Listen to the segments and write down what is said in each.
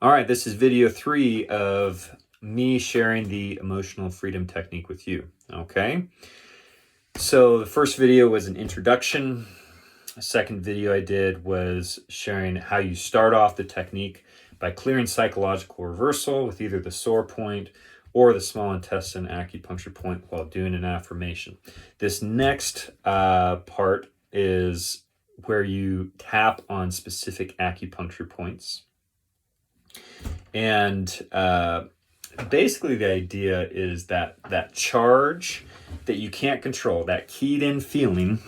All right, this is video 3 of me sharing the emotional freedom technique with you, okay? So the first video was an introduction. The second video I did was sharing how you start off the technique by clearing psychological reversal with either the sore point or the small intestine acupuncture point while doing an affirmation. This next part is where you tap on specific acupuncture points. And basically the idea is that charge that you can't control, that keyed in feeling,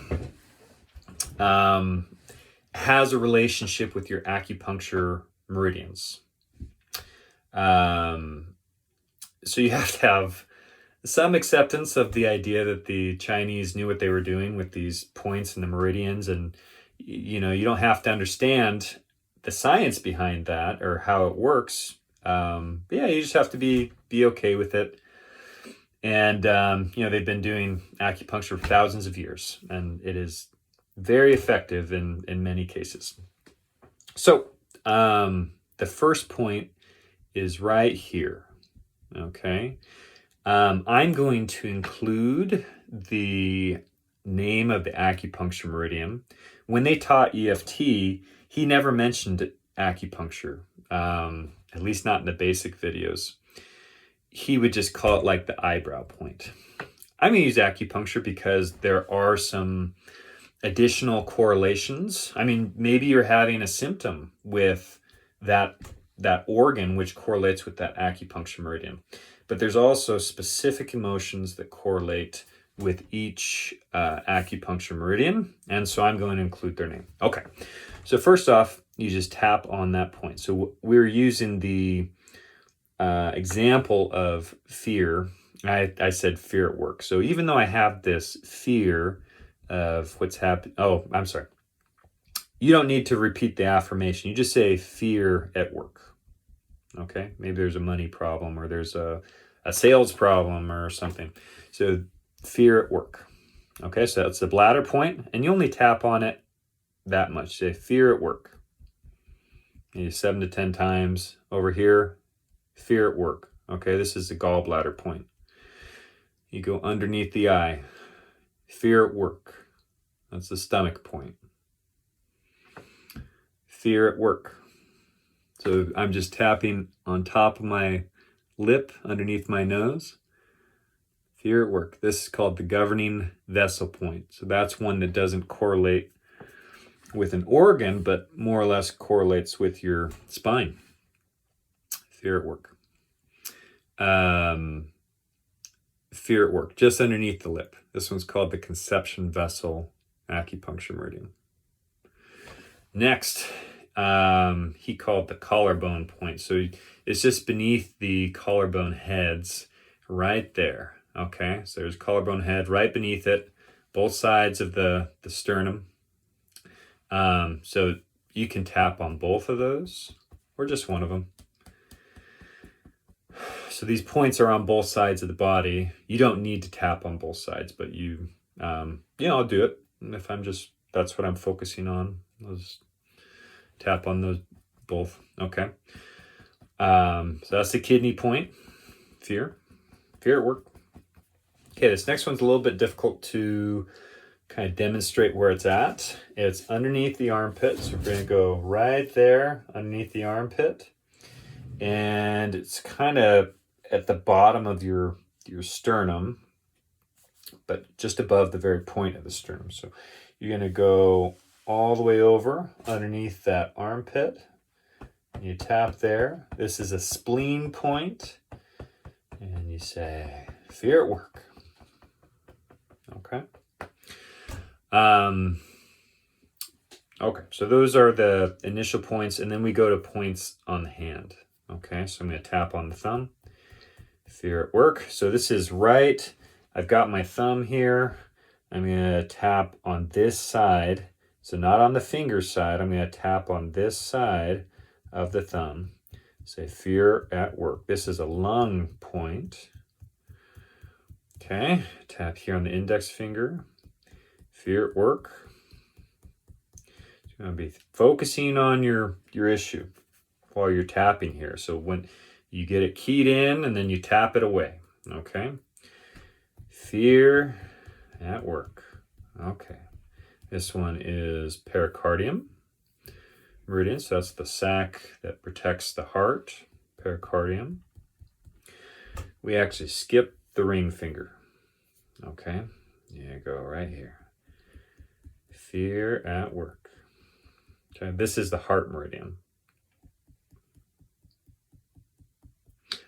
has a relationship with your acupuncture meridians. So you have to have some acceptance of the idea that the Chinese knew what they were doing with these points and the meridians. And, you know, you don't have to understand the science behind that or how it works. Yeah, you just have to be okay with it. And, you know, they've been doing acupuncture for thousands of years, and it is very effective in many cases. So the first point is right here. Okay. I'm going to include the name of the acupuncture meridian. When they taught EFT, he never mentioned acupuncture, at least not in the basic videos. He would just call it like the eyebrow point. I'm going to use acupuncture because there are some additional correlations. I mean, maybe you're having a symptom with that organ which correlates with that acupuncture meridian. But there's also specific emotions that correlate with each acupuncture meridian. And so I'm going to include their name. Okay. So first off, you just tap on that point. So we're using the example of fear. I said fear at work. So even though I have this fear of what's happening. Oh, I'm sorry. You don't need to repeat the affirmation. You just say fear at work. Okay. Maybe there's a money problem or there's a sales problem or something. So fear at work. Okay. So that's the bladder point, and you only tap on it that much. Say fear at work. Maybe 7 to 10 times. Over here, fear at work. Okay. This is the gallbladder point. You go underneath the eye. Fear at work. That's the stomach point. Fear at work. So I'm just tapping on top of my lip, underneath my nose. Fear at work. This is called the governing vessel point. So that's one that doesn't correlate with an organ, but more or less correlates with your spine. Fear at work. Fear at work, just underneath the lip. This one's called the conception vessel acupuncture meridian. Next, he called the collarbone point. So it's just beneath the collarbone heads right there. Okay, so there's collarbone head right beneath it, both sides of the sternum. So you can tap on both of those or just one of them. So these points are on both sides of the body. You don't need to tap on both sides, but you know, I'll do it. If that's what I'm focusing on. I'll just tap on those both. Okay. So that's the kidney point. Fear at work. Okay, this next one's a little bit difficult to kind of demonstrate where it's at. It's underneath the armpit. So we're going to go right there underneath the armpit. And it's kind of at the bottom of your sternum, but just above the very point of the sternum. So you're going to go all the way over underneath that armpit. You tap there. This is a spleen point. And you say, fear at work. Okay. Okay, so those are the initial points, and then we go to points on the hand. Okay, so I'm going to tap on the thumb. Fear at work. So this is right. I've got my thumb here. I'm going to tap on this side. So not on the finger side. I'm going to tap on this side of the thumb. Say fear at work. This is a lung point. Okay, tap here on the index finger. Fear at work. So you're going to be focusing on your issue. while you're tapping here. So when you get it keyed in and then you tap it away. Okay. Fear at work. Okay. This one is pericardium meridian. So that's the sac that protects the heart. Pericardium. We actually skip the ring finger. Okay. There you go, right here. Fear at work. Okay. This is the heart meridian.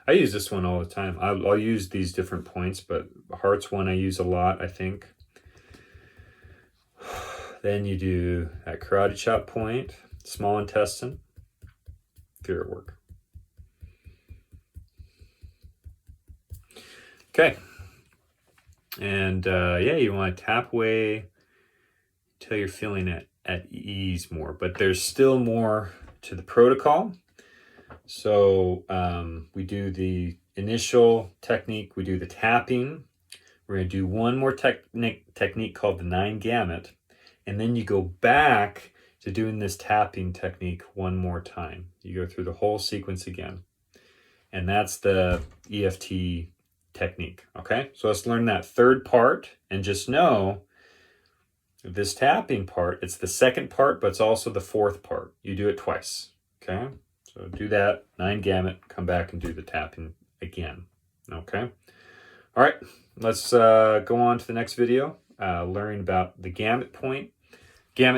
I use this one all the time. I'll use these different points, but heart's one I use a lot, I think. Then you do that karate chop point, small intestine, fear at work. Okay. And yeah, you want to tap away until you're feeling at ease more. But there's still more to the protocol. So we do the initial technique, we do the tapping. We're going to do one more technique called the 9 gamut. And then you go back to doing this tapping technique one more time. You go through the whole sequence again. And that's the EFT technique. Okay, so let's learn that third part and just know this tapping part, it's the second part, but it's also the fourth part. You do it twice. Okay. So do that, 9 gamut, come back and do the tapping again, okay? All right, let's go on to the next video, learning about the gamut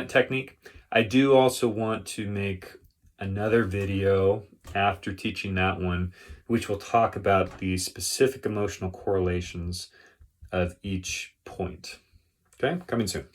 technique. I do also want to make another video after teaching that one, which will talk about the specific emotional correlations of each point, okay? Coming soon.